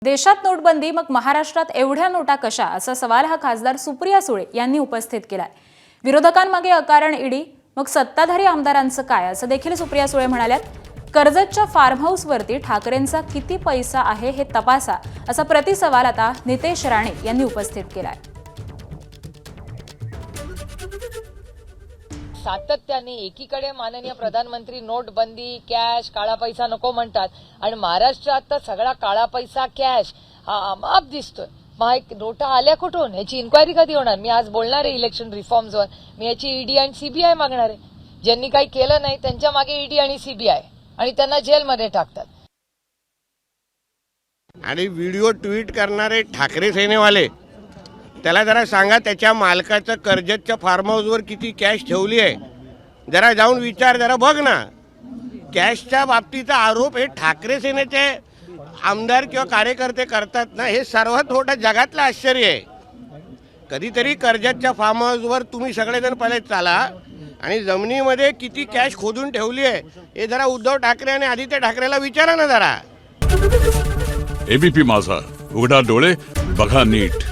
देशात नोटबंदी, मग महाराष्ट्रात एवढ्या नोटा कशा, असा सवाल हा खासदार सुप्रिया सुळे यांनी उपस्थित केलाय। विरोधकांमागे अकारण ईडी, मग सत्ताधारी आमदारांचं काय, असं देखील सुप्रिया सुळे म्हणाल्यात। कर्जतच्या फार्म हाऊसवरती ठाकरेंचा किती पैसा आहे हे तपासा, असा प्रतिसवाल आता नितेश राणे यांनी उपस्थित केलाय। सातत्याने एकीकडे माननीय प्रधानमंत्री नोटबंदी, कॅश, काळा पैसा नको म्हणतात आणि महाराष्ट्रात तर सगळा काळा पैसा, कॅश हा अमाप दिसतोय। मग नोटा आल्या कुठून, याची इन्क्वायरी कधी होणार? मी आज बोलणार आहे इलेक्शन रिफॉर्म्सवर। मी याची ईडी आणि सीबीआय मागणार आहे। ज्यांनी काही केलं नाही त्यांच्या मागे ईडी आणि सीबीआय, आणि त्यांना जेलमध्ये टाकतात। आणि व्हिडिओ ट्विट करणारे ठाकरे सेनेवाले, त्याला जरा सांगा त्याच्या मालकाचं कर्जतच्या फार्म हाऊसवर किती कॅश ठेवली आहे। जरा जाऊन विचार, जरा बघ ना। कॅशच्या बाबतीचा आरोप हे ठाकरे सेनेचे आमदार किंवा कार्यकर्ते करतात ना, हे सर्वात मोठं जगातलं आश्चर्य आहे। कधीतरी कर्जतच्या फार्म हाऊसवर तुम्ही सगळेजण पहिले चाला आणि जमिनीमध्ये किती कॅश खोदून ठेवली आहे हे जरा उद्धव ठाकरे आणि आदित्य ठाकरेला विचारा ना जरा। एबीपी माझा, उघडा डोळे बघा नीट।